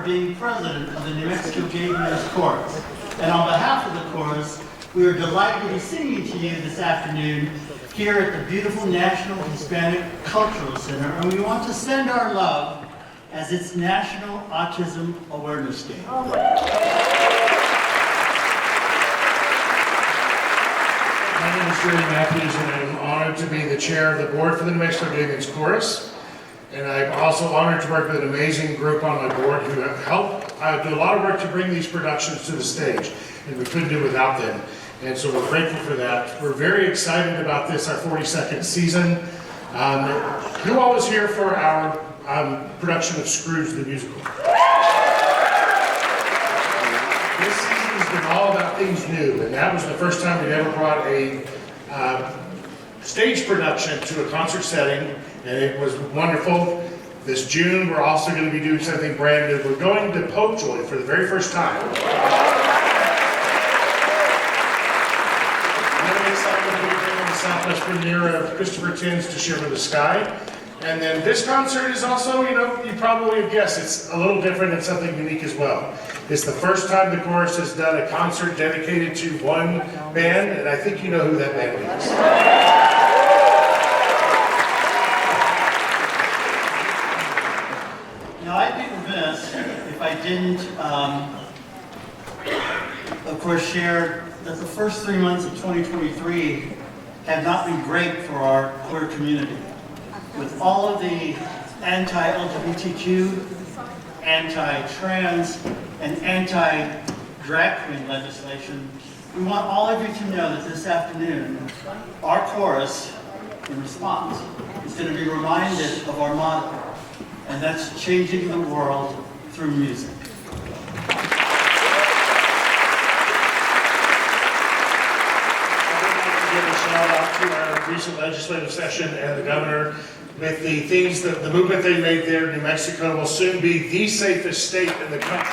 being president of the New Mexico JVS Chorus. And on behalf of the chorus, we are delighted to be singing to you this afternoon here at the beautiful National Hispanic Cultural Center, and we want to send our love as its National Autism Awareness Day. My name is Jerry Matthews, and I'm honored to be the chair of the board for the New Mexico JVS Chorus. And I'm also honored to work with an amazing group on my board who have helped do a lot of work to bring these productions to the stage, and we couldn't do without them. And so we're grateful for that. We're very excited about this, our 42nd season. Who all was here for our production of Scrooge the Musical? This season has been all about things new, and that was the first time we'd ever brought a stage production to a concert setting, and it was wonderful. This June, we're also going to be doing something brand new. We're going to Popejoy for the very first time. Really excited to be doing the Southwest premiere of Christopher Tin's To Shiver the Sky. And then this concert is also, you probably have guessed, it's a little different and something unique as well. It's the first time the chorus has done a concert dedicated to one band, and I think you know who that band is. Now, I'd be remiss if I didn't, of course, share that the first 3 months of 2023 have not been great for our queer community. With all of the anti-LGBTQ, anti-trans, and anti-drag queen legislation, we want all of you to know that this afternoon, our chorus, in response, is going to be reminded of our motto, and that's changing the world through music. Shout out to our recent legislative session and the governor with the things that the movement they made there. New Mexico will soon be the safest state in the country.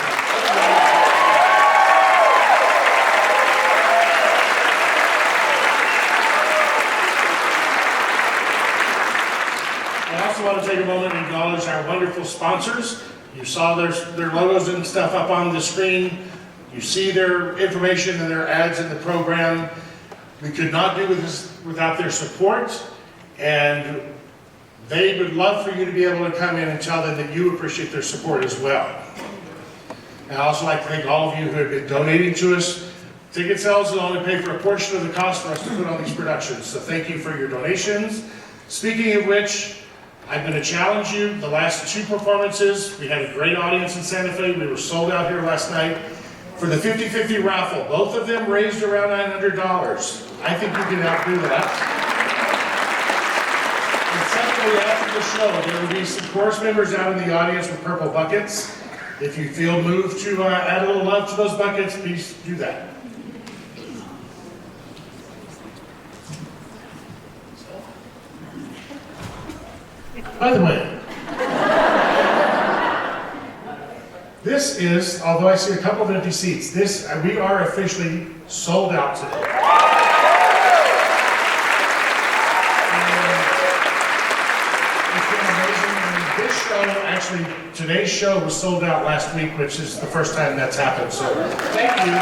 I also want to take a moment and acknowledge our wonderful sponsors. You saw their logos and stuff up on the screen. You see their information and their ads in the program. We could not do this without their support, and they would love for you to be able to come in and tell them that you appreciate their support as well. And I'd also like to thank all of you who have been donating to us. Ticket sales will only pay for a portion of the cost for us to put on these productions, so thank you for your donations. Speaking of which, I'm going to challenge you. The last 2 performances, we had a great audience in Santa Fe. We were sold out here last night. For the 50-50 raffle, both of them raised around $900. I think you can outdo that. And secondly, after the show, there will be some chorus members out in the audience with purple buckets. If you feel moved to add a little love to those buckets, please do that. By the way, this is, although I see a couple of empty seats, we are officially sold out today. It's been amazing. And this show, actually, today's show was sold out last week, which is the first time that's happened. So thank you.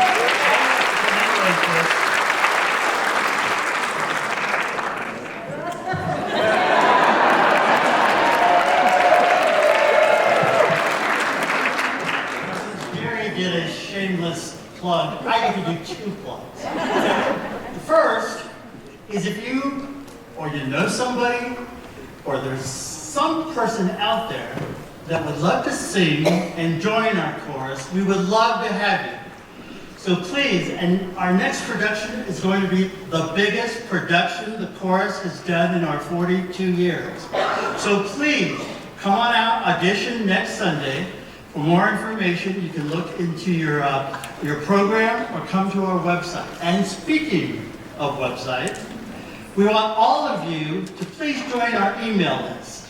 Plug. I get to do 2 plugs. The first is if you, or you know somebody, or there's some person out there that would love to sing and join our chorus, we would love to have you. So please, and our next production is going to be the biggest production the chorus has done in our 42 years. So please, come on out, audition next Sunday. For more information, you can look into your program or come to our website. And speaking of website, we want all of you to please join our email list,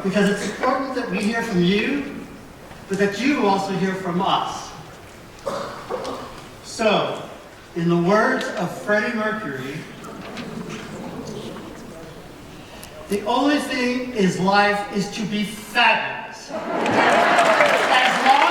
because it's important that we hear from you, but that you also hear from us. So, in the words of Freddie Mercury, the only thing in life is to be fabulous. As long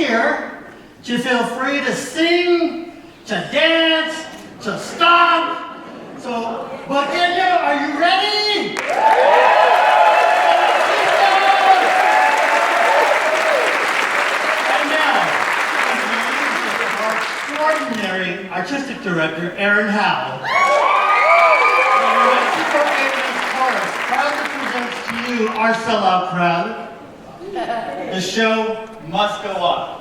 here to feel free to sing, to dance, to stop. So, Boqueño, are you ready? And now, our extraordinary artistic director, Aaron Howe. Proudly presents to you our sellout crowd. The show must go on.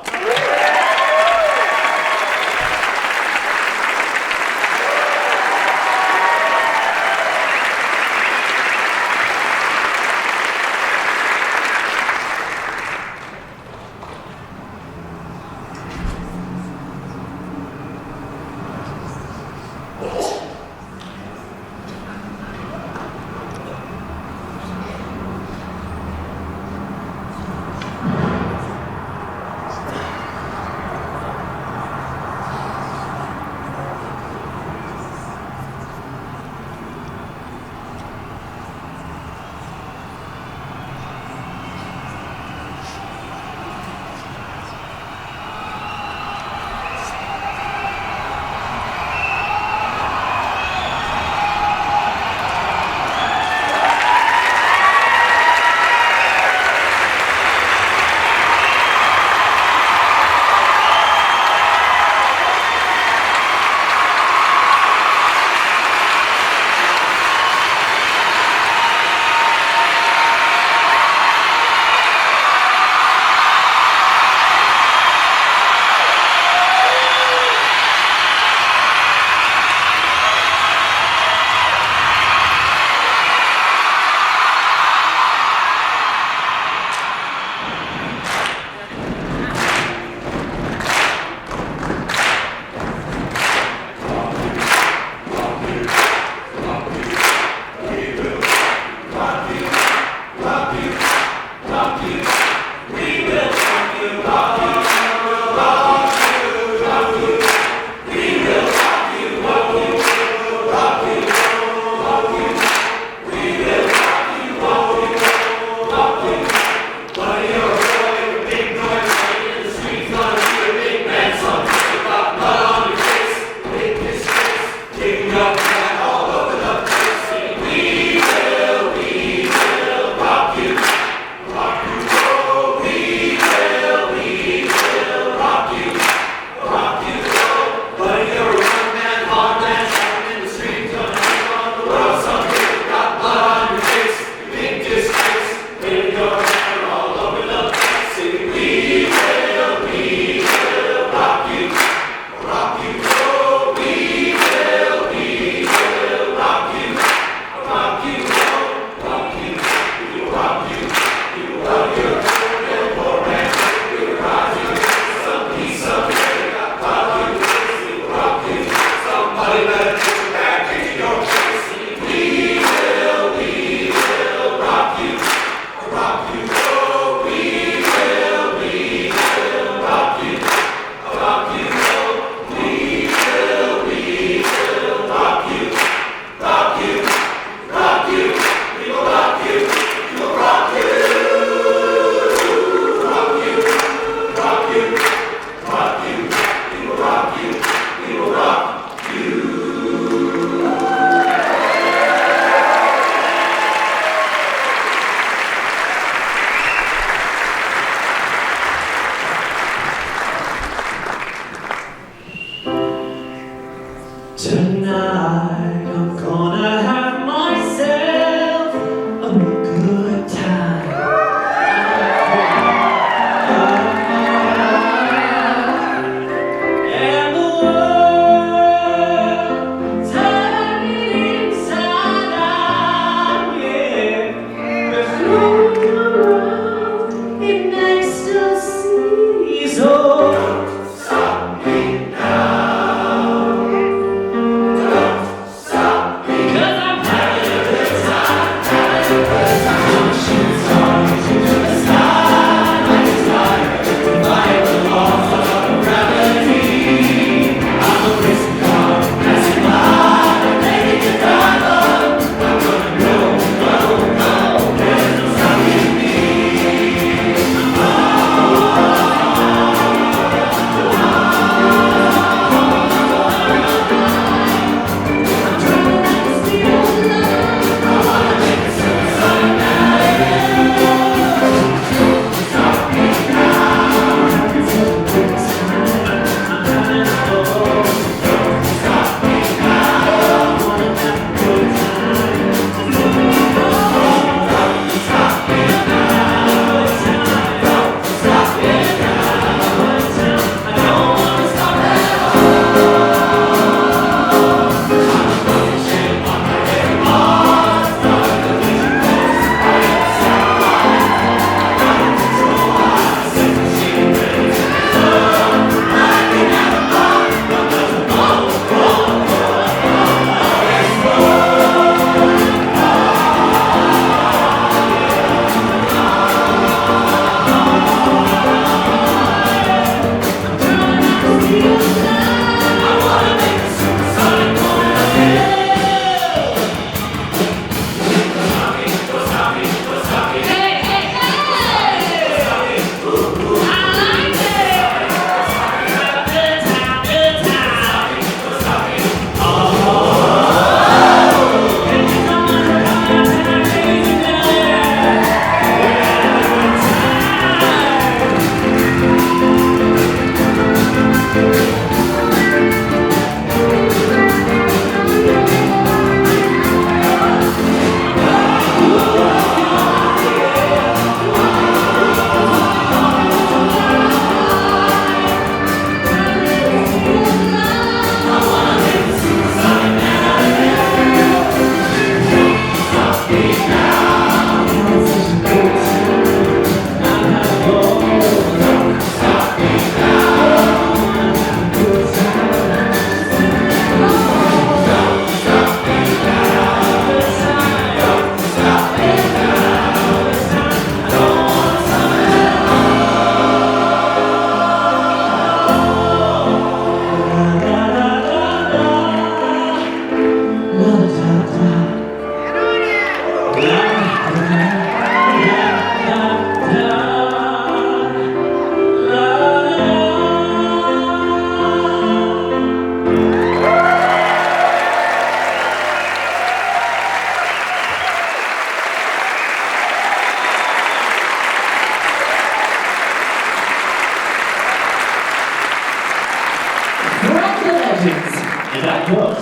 legends, and I quote,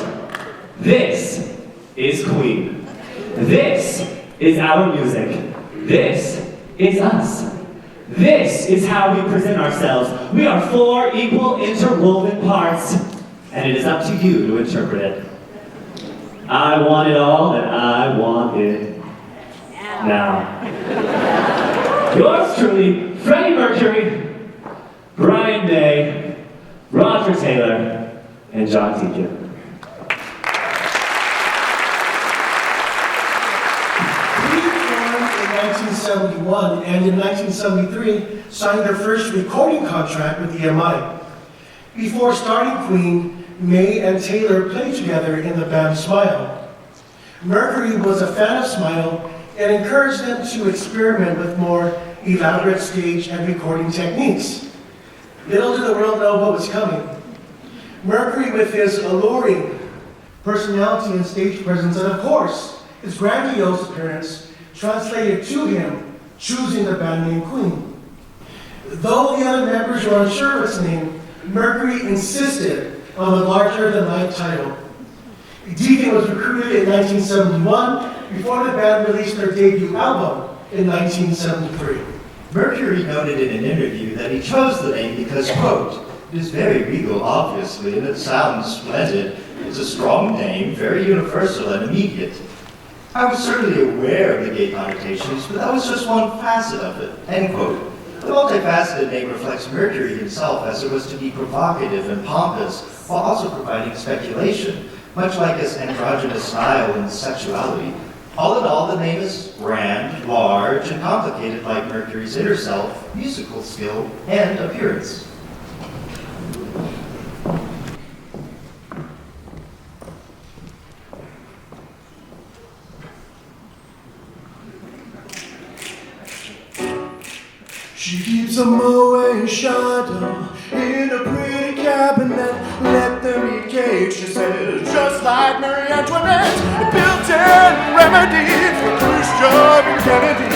"This is Queen. This is our music. This is us. This is how we present ourselves. We are four equal interwoven parts, and it is up to you to interpret it. I want it all, and I want it now." Yours truly, Freddie Mercury, Brian May, Roger Taylor, and John Deacon. In 1971 and in 1973 signed their first recording contract with EMI. Before starting Queen, May and Taylor played together in the band Smile. Mercury was a fan of Smile and encouraged them to experiment with more elaborate stage and recording techniques. Little did the world know what was coming. Mercury, with his alluring personality and stage presence, and of course, his grandiose appearance, translated to him choosing the band name Queen. Though the other members were unsure of its name, Mercury insisted on the larger-than-life title. Deacon was recruited in 1971 before the band released their debut album in 1973. Mercury noted in an interview that he chose the name because, quote, "It is very regal, obviously, and it sounds splendid. It's a strong name, very universal and immediate. I was certainly aware of the gay connotations, but that was just one facet of it," end quote. The multifaceted name reflects Mercury himself, as it was to be provocative and pompous, while also providing speculation, much like his androgynous style and sexuality. All in all, the name is grand, large, and complicated like Mercury's inner self, musical skill, and appearance. She keeps a Moet shadow in a pretty cabinet. Let them eat cake, she says, just like Marie Antoinette. A built-in remedy for Khrushchev and Kennedy.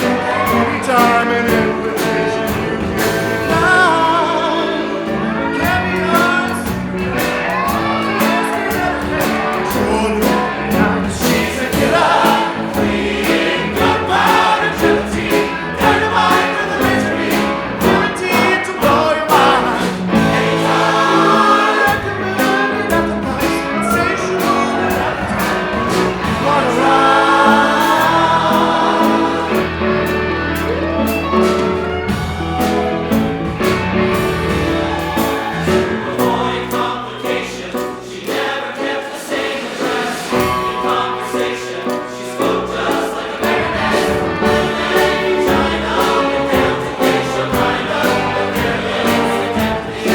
Anytime and invitation you can find. Caviar, she's a killer queen, gunpowder gelatine, dynamite with a laser beam, guaranteed to blow your mind. Anytime, recommended at the price, sensational and appetite. Wanna ride? Avoid complication, she never kept the same address. In conversation, she spoke just like a baroness. And China, and Geisha China, and Japanese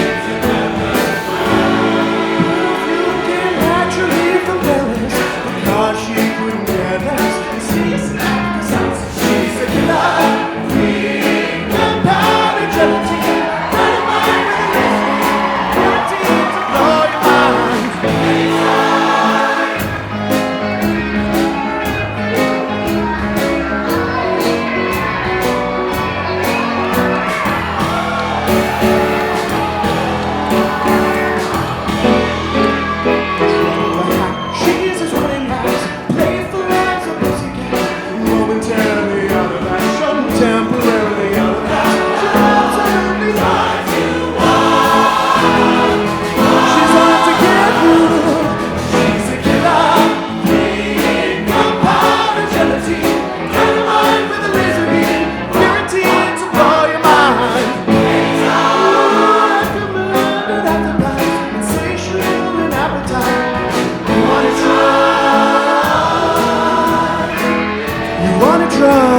You can naturally from Paris, because she couldn't care less. She's a killer queen, gunpowder gelatine, dynamite with a laser beam, guaranteed to blow your mind. She's as running eyes, playful as a pussycat, momentarily out of action, temporarily out of fashion. She loves every life she's out to get you. She's a killer queen, gunpowder gelatine, dynamite with a laser beam, guaranteed to blow your mind. Recommended at the price, sensational and appetite. You wanna try? You wanna try?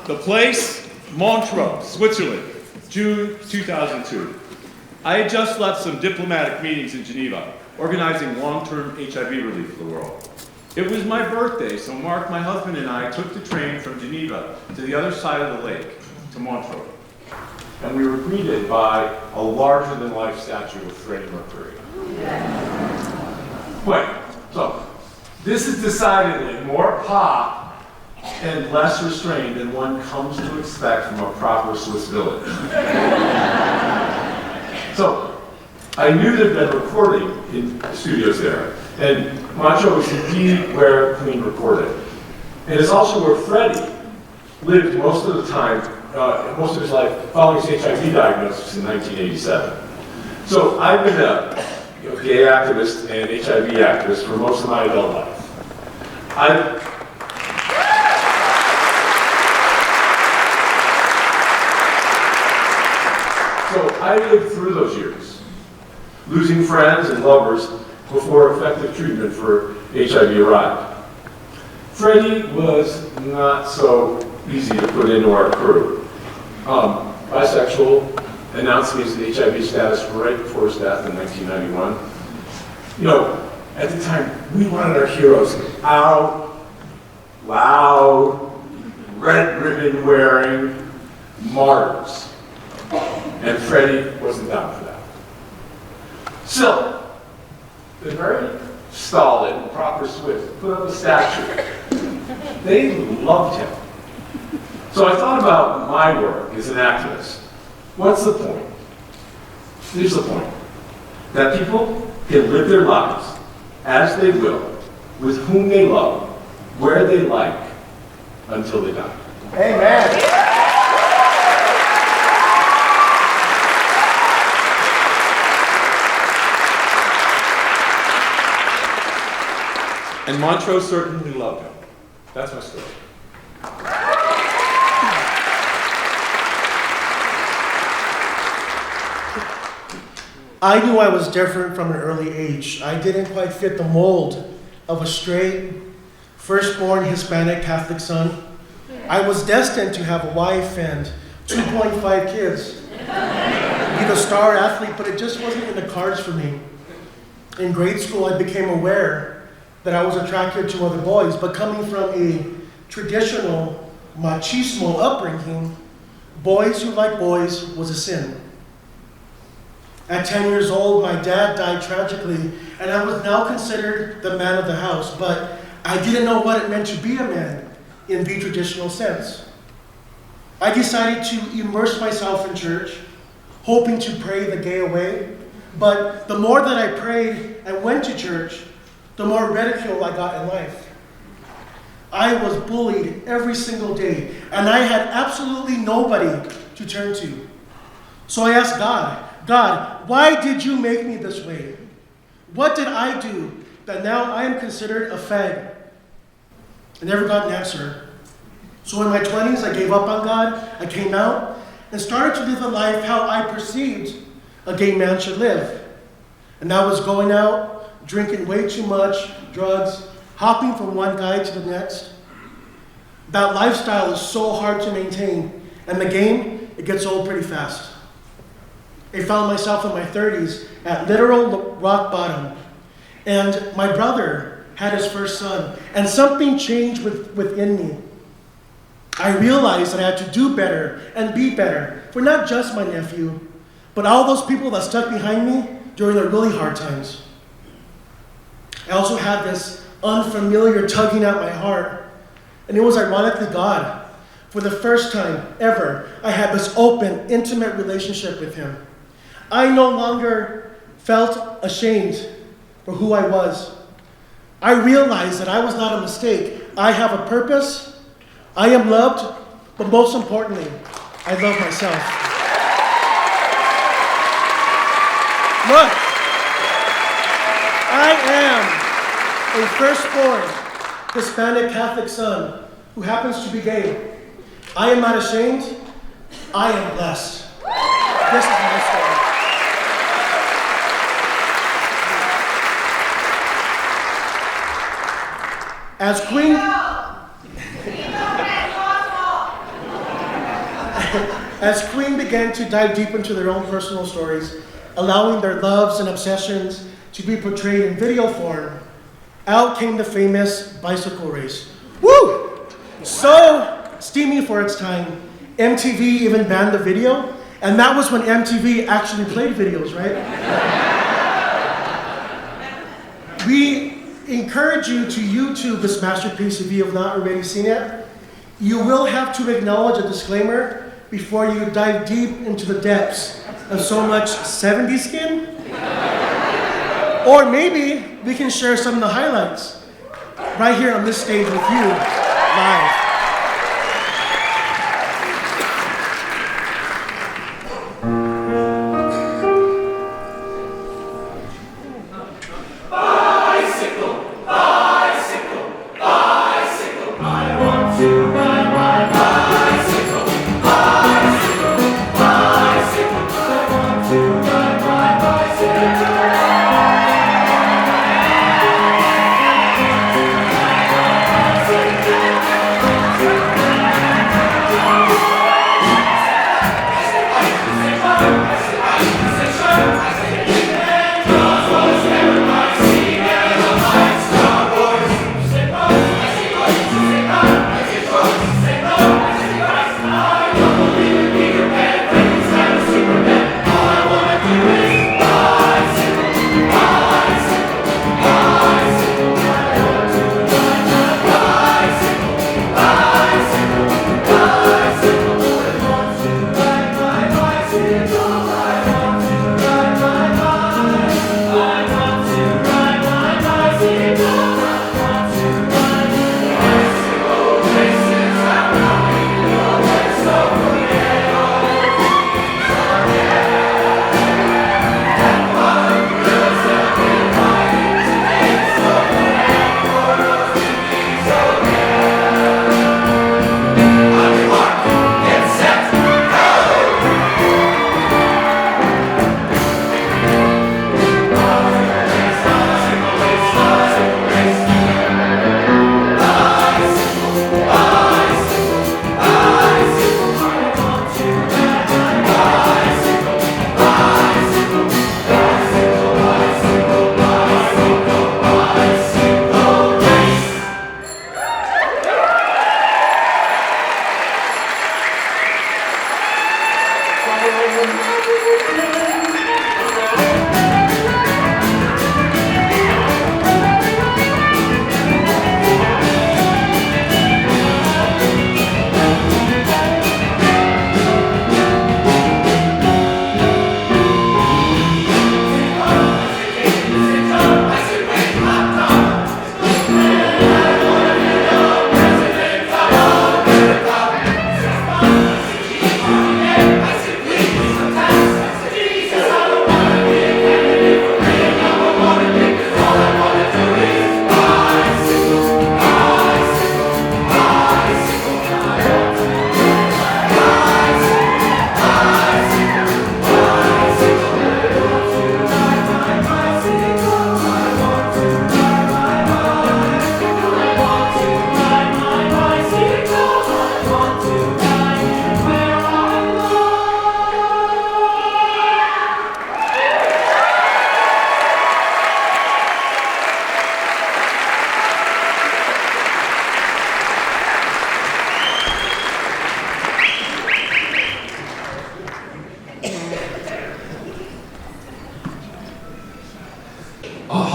The place, Montreux, Switzerland, June 2002. I had just left some diplomatic meetings in Geneva, organizing long-term HIV relief for the world. It was my birthday, so Mark, my husband, and I took the train from Geneva to the other side of the lake, to Montreux. And we were greeted by a larger-than-life statue of Freddie Mercury. Wait, so this is decidedly more pop and less restrained than one comes to expect from a proper Swiss village. So I knew there'd been recording in the studios there, and Montreux was indeed where Queen recorded. And it's also where Freddie lived most of the time, most of his life, following his HIV diagnosis in 1987. So I've been a gay activist and HIV activist for most of my adult life. So I lived through those years, losing friends and lovers before effective treatment for HIV arrived. Freddie was not so easy to put into our crew. Bisexual, announcing his HIV status right before his death in 1991. You know, at the time, we wanted our heroes out, loud, red ribbon wearing martyrs. And Freddie wasn't down for that. So, the very stolid, proper Swiss put up a statue. They loved him. So I thought about my work as an activist. What's the point? Here's the point. That people can live their lives as they will, with whom they love, where they like, until they die. Amen. And Montreux certainly loved him. That's my story. I knew I was different from an early age. I didn't quite fit the mold of a straight, firstborn Hispanic Catholic son. I was destined to have a wife and 2.5 kids, be the star athlete, but it just wasn't in the cards for me. In grade school, I became aware that I was attracted to other boys, but coming from a traditional machismo upbringing, boys who like boys was a sin. At 10 years old, my dad died tragically, and I was now considered the man of the house, but I didn't know what it meant to be a man in the traditional sense. I decided to immerse myself in church, hoping to pray the gay away, but the more that I prayed and went to church, the more ridicule I got in life. I was bullied every single day, and I had absolutely nobody to turn to. So I asked God, why did you make me this way? What did I do that now I am considered a fag? I never got an answer. So in my 20s, I gave up on God, I came out, and started to live a life how I perceived a gay man should live. And that was going out, drinking way too much, drugs, hopping from one guy to the next. That lifestyle is so hard to maintain, and the game, it gets old pretty fast. I found myself in my 30s at literal rock bottom. And my brother had his first son, and something changed within me. I realized that I had to do better and be better for not just my nephew, but all those people that stuck behind me during the really hard times. I also had this unfamiliar tugging at my heart, and it was ironically God. For the first time ever, I had this open, intimate relationship with him. I no longer felt ashamed for who I was. I realized that I was not a mistake. I have a purpose. I am loved, but most importantly, I love myself. Look, I am a firstborn Hispanic Catholic son who happens to be gay. I am not ashamed. I am blessed. This is my story. As Queen began to dive deep into their own personal stories, allowing their loves and obsessions to be portrayed in video form, out came the famous bicycle race. Woo! So steamy for its time, MTV even banned the video, and that was when MTV actually played videos, right? We encourage you to YouTube this masterpiece if you have not already seen it. You will have to acknowledge a disclaimer before you dive deep into the depths of so much 70s skin. Or maybe we can share some of the highlights right here on this stage with you, live.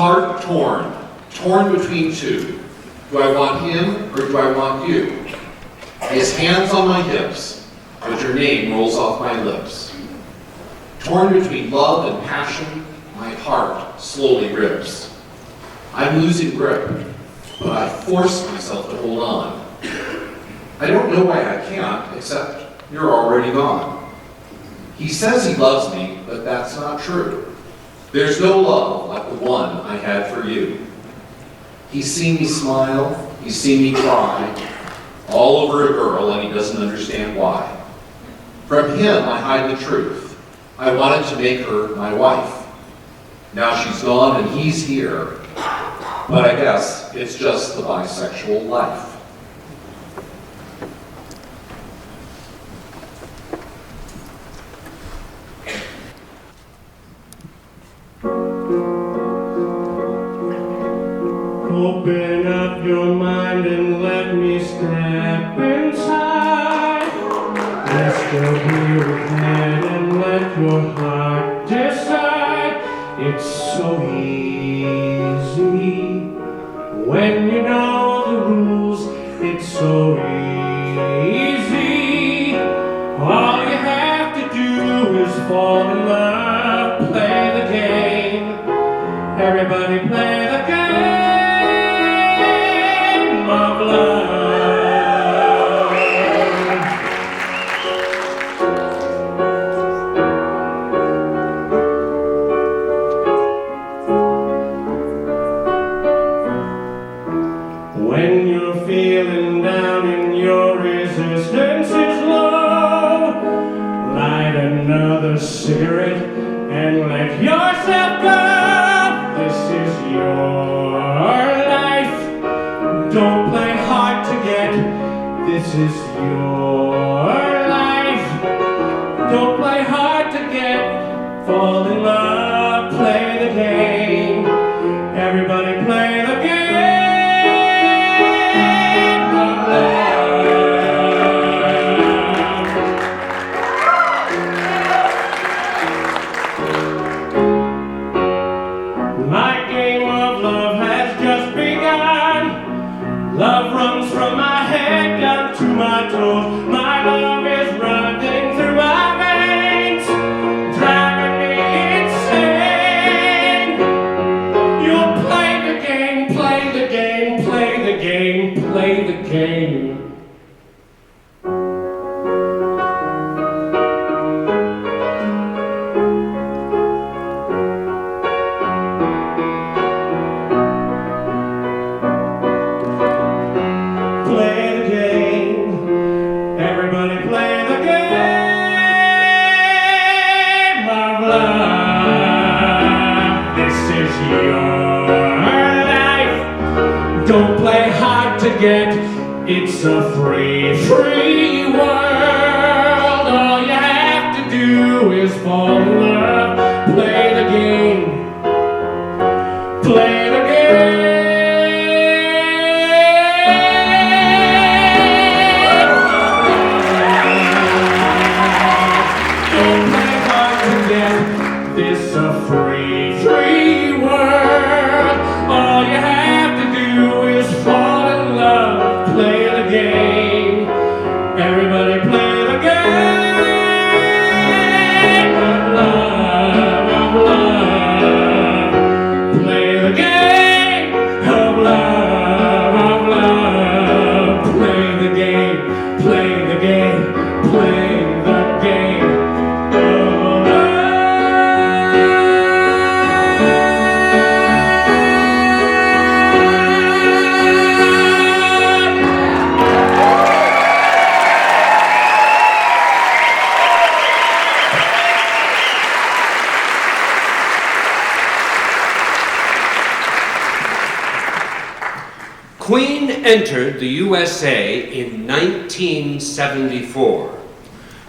heart torn between two. Do I want him or do I want you? His hands on my hips, but your name rolls off my lips. Torn between love and passion, my heart slowly rips. I'm losing grip, but I force myself to hold on. I don't know why I can't, except you're already gone. He says he loves me, but that's not true. There's no love like the one I had for you. He's seen me smile, he's seen me cry, all over a girl, and he doesn't understand why. From him I hide the truth. I wanted to make her my wife. Now she's gone and he's here, but I guess it's just the bisexual life. Open up your mind and let me step inside. Let's go be with head and let your heart decide. It's so easy when you know the rules. It's so easy. All you have to do is fall in love. Play the game. Everybody play the game of love. When you're feeling down and your resistance is low, light another cigarette and let yourself go. This is your life. Don't play hard to get. This is your life. Don't play hard to get. Fall in love, play the game. Everybody play the game. Love runs from my head down to my toes. My love is running through my veins, driving me insane. You'll play the game, play the game, play the game, play the game. Don't play hard to get. It's a free, free world. All you have to do is fall in love. Play the game. Play the game. Don't play hard to get. This a free, free world. All you have to do is fall in love. Play the game. Everybody play the game of love, of love. Play the game of love, of love. Play the game, play the game, play the game of love. Queen entered the USA in 1974.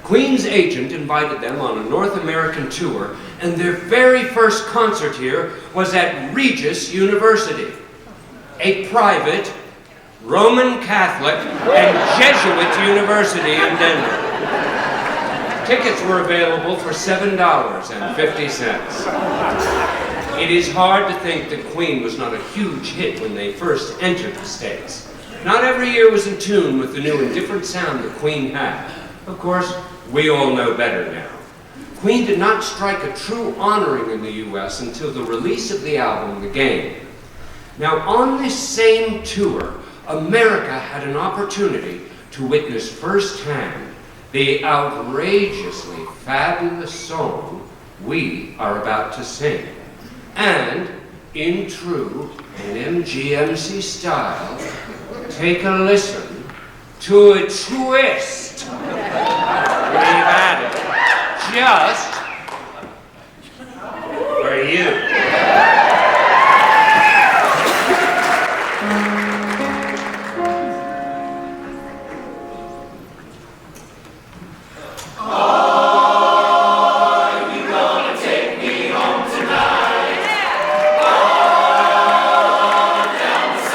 Queen's agent invited them on a North American tour, and their very first concert here was at Regis University, a private, Roman Catholic, and Jesuit university in Denver. Tickets were available for $7.50. It is hard to think that Queen was not a huge hit when they first entered the States. Not every year was in tune with the new and different sound that Queen had. Of course, we all know better now. Queen did not strike a true honoring in the US until the release of the album, The Game. Now, on this same tour, America had an opportunity to witness firsthand the outrageously fabulous song we are about to sing. And, in true NMGMC style, take a listen to a twist we've added just for you. Down the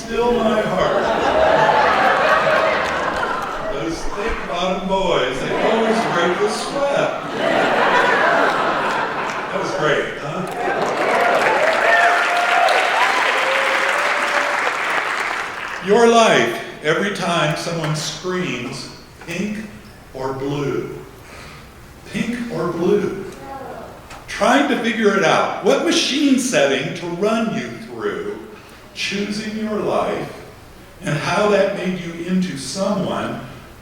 still my heart. Those thick-bottomed boys, they always break the sweat. That was great, huh? Your life, every time someone screams, pink or blue. Pink or blue. Trying to figure it out. What machine setting to run you through, choosing your life, and how that made you into someone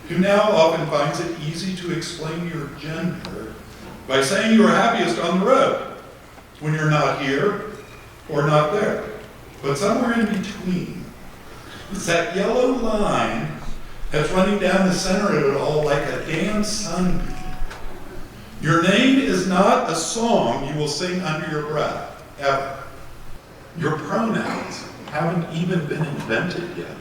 who now often finds it easy to explain your gender by saying you are happiest on the road, when you're not here or not there, but somewhere in between. It's that yellow line that's running down the center of it all like a damn sunbeam. Your name is not a song you will sing under your breath, ever. Your pronouns haven't even been invented yet.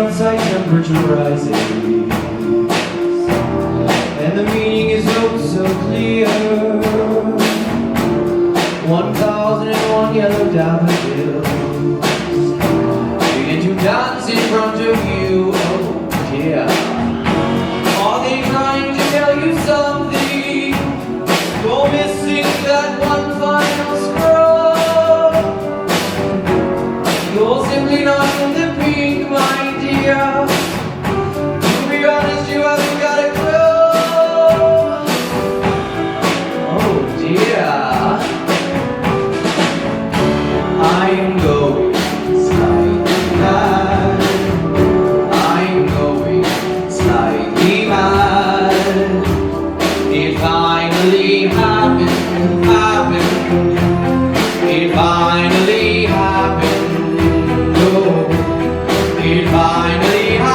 outside temperature rises, and the meaning is oh so clear. 1001 yellow daffodils begin to dance in front of you, oh dear. Are they trying to tell you something? You're missing that one final scroll. You're simply not in the pink, my dear. To be honest, you haven't got a clue. Oh dear. I'm going slightly mad. I'm going slightly mad. It finally happened. It finally happened. Oh, it finally happened.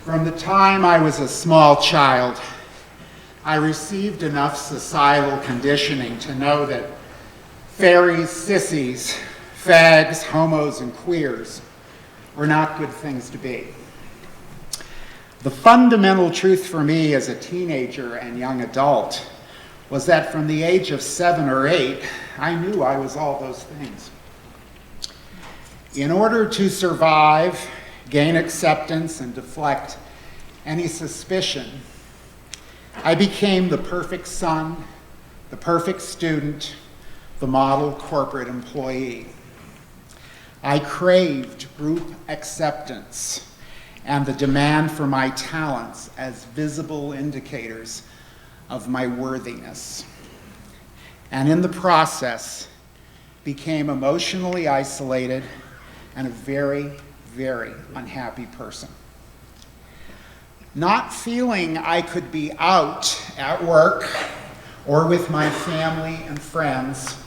From the time I was a small child, I received enough societal conditioning to know that fairies, sissies, fags, homos, and queers were not good things to be. The fundamental truth for me as a teenager and young adult was that from the age of 7 or 8, I knew I was all those things. In order to survive, gain acceptance, and deflect any suspicion, I became the perfect son, the perfect student, the model corporate employee. I craved group acceptance and the demand for my talents as visible indicators of my worthiness. And in the process, became emotionally isolated and a very, very unhappy person. Not feeling I could be out at work or with my family and friends,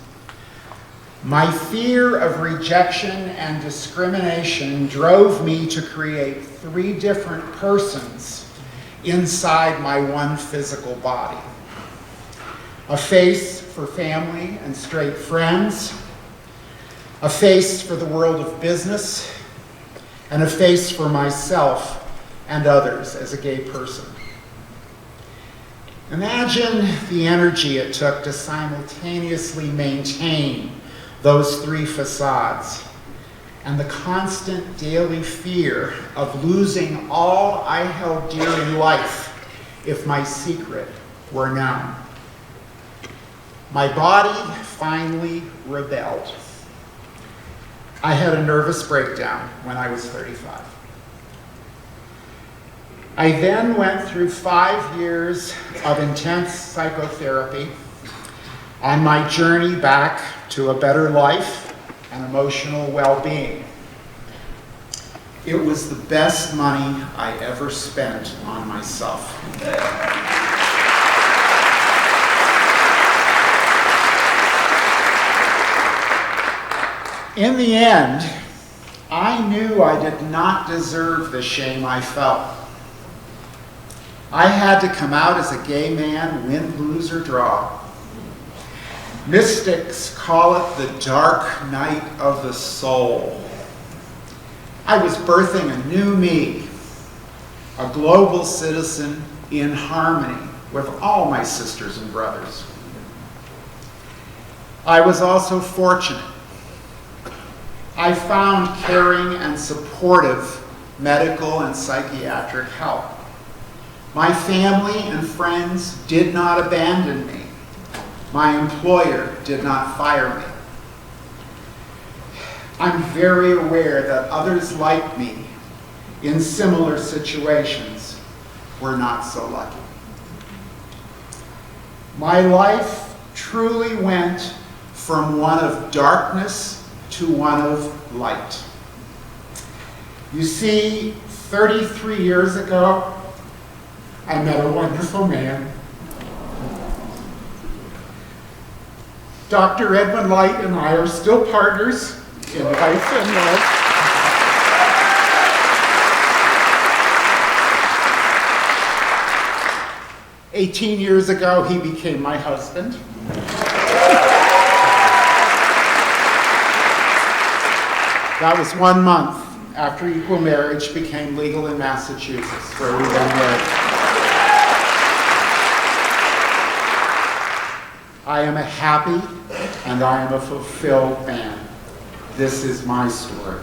my fear of rejection and discrimination drove me to create 3 different persons inside my one physical body. A face for family and straight friends, a face for the world of business, and a face for myself and others as a gay person. Imagine the energy it took to simultaneously maintain those 3 facades and the constant daily fear of losing all I held dear in life if my secret were known. My body finally rebelled. I had a nervous breakdown when I was 35. I then went through 5 years of intense psychotherapy on my journey back to a better life and emotional well-being. It was the best money I ever spent on myself. In the end, I knew I did not deserve the shame I felt. I had to come out as a gay man, win, lose, or draw. Mystics call it the dark night of the soul. I was birthing a new me, a global citizen in harmony with all my sisters and brothers. I was also fortunate. I found caring and supportive medical and psychiatric help. My family and friends did not abandon me. My employer did not fire me. I'm very aware that others like me in similar situations were not so lucky. My life truly went from one of darkness to one of light. You see, 33 years ago, I met a wonderful man. Dr. Edwin Light and I are still partners in life and love. "18 years ago, he became my husband. That was 1 month after equal marriage became legal in Massachusetts, where we got married. I am a happy and I am a fulfilled man. This is my story.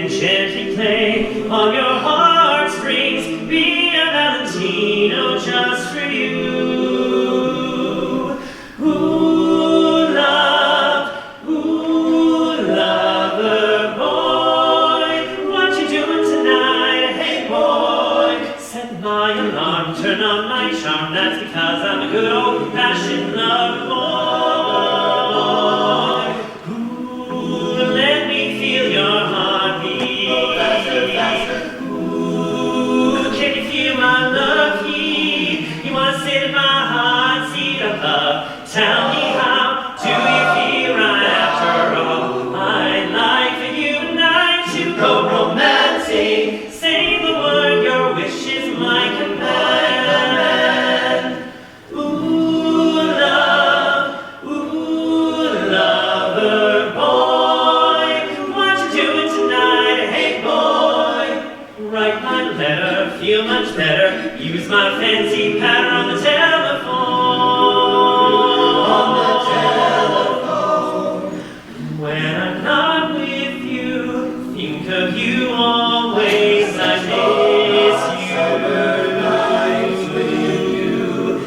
Gently play on your heartstrings, be an Tell me how do you feel right after all? I'd like for you tonight to go romantic. Say the word, your wish is my command. Ooh, lover boy, what you doing tonight? Hey boy, write my letter, feel much better. Use my fancy patter on the telephone. When I'm not with you, think of you always. I miss you.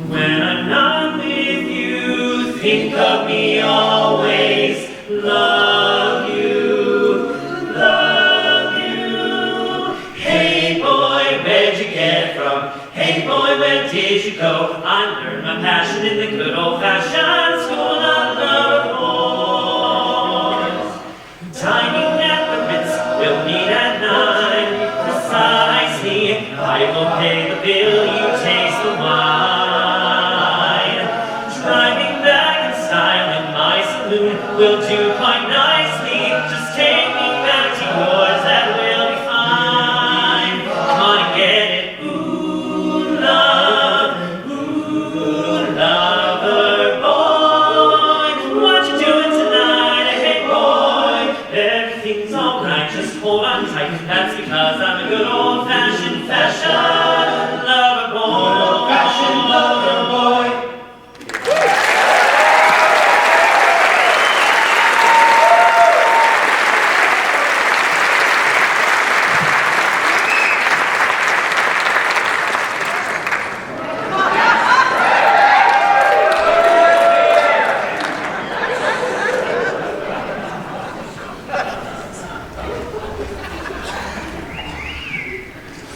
When I'm not with you, think of me always. Love you, love you. Hey boy, where'd you get from? Hey boy, where did you go? I learned my passion in the good old-fashioned school of love boys. Dining at the Ritz, we'll meet at 9 precisely. I will pay the bill, you taste the wine. Driving back in style in my saloon will do quite nicely. Just take me back to yours, that will be fine. Come on and get it. Ooh, lover boy, what you doing tonight? Hey boy, everything's alright, just hold on tight. That's because I'm a good old-fashioned fashion lover boy. Fashion lover boy.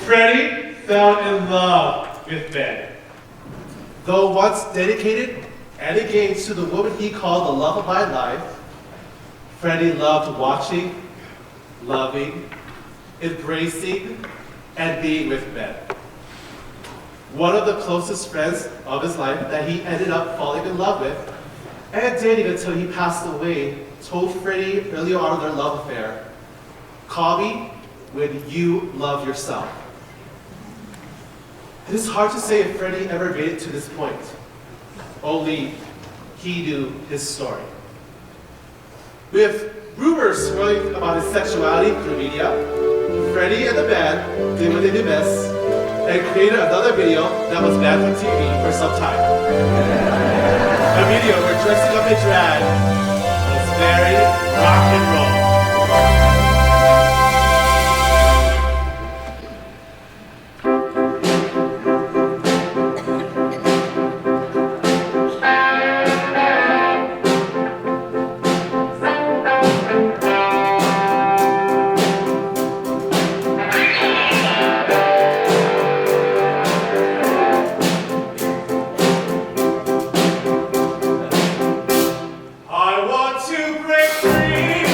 Freddie fell in love with Ben. Though once dedicated and engaged to the woman he called the love of my life, Freddie loved watching, loving, embracing, and being with Ben. One of the closest friends of his life that he ended up falling in love with and dating until he passed away told Freddie early on in their love affair, "Call me when you love yourself." It is hard to say if Freddie ever made it to this point. Only he knew his story. With rumors swirling about his sexuality through media, Freddie and the band did what they do best and created another video that was banned from TV for some time. A video where dressing up in drag was very rock and roll. I want to break free.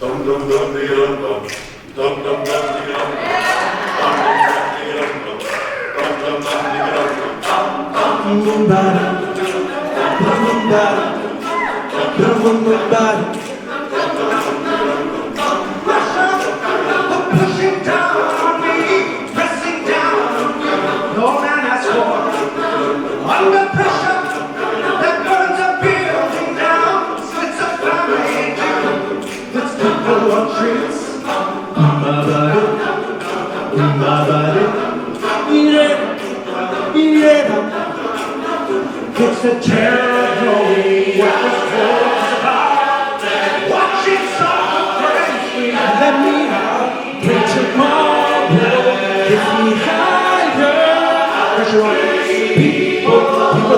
Dum dum dum digga dum dum. Dum dum dum digga dum dum. Dum dum dum digga dum dum. Dum dum dum digga dum dum. Dum dum ba. Dum dum ba. Dum dum ba. Pushing down on me, pressing down on me. No man has war. Under pressure, that burns a building down. Splits a family in two. Puts people on trees. My body, yeah. It's the territory what was told about. Watching some friends we let me out. Pray tomorrow gets me higher. Pressure on people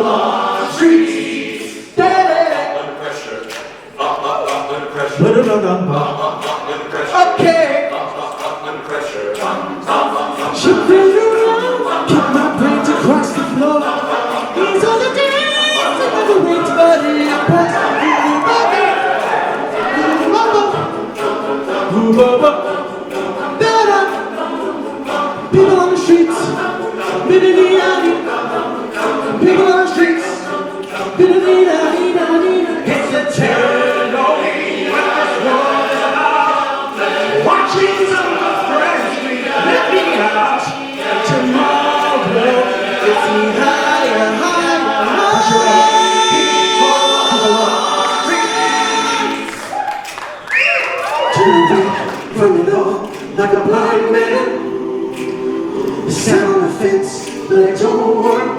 on the streets. Under pressure. Under pressure. Under pressure. Okay. Under pressure. She feels around, keep my brains across the floor. These are the days I never wait for the airport. Better. People on the streets. People on the streets. It's a territory what this world is about. Watching some of friends we let me out. Tomorrow gets me higher. From it all, like a blind man. Sat on the fence, but it don't work.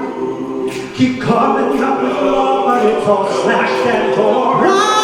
Keep carving up the floor, but it's all slashed and torn.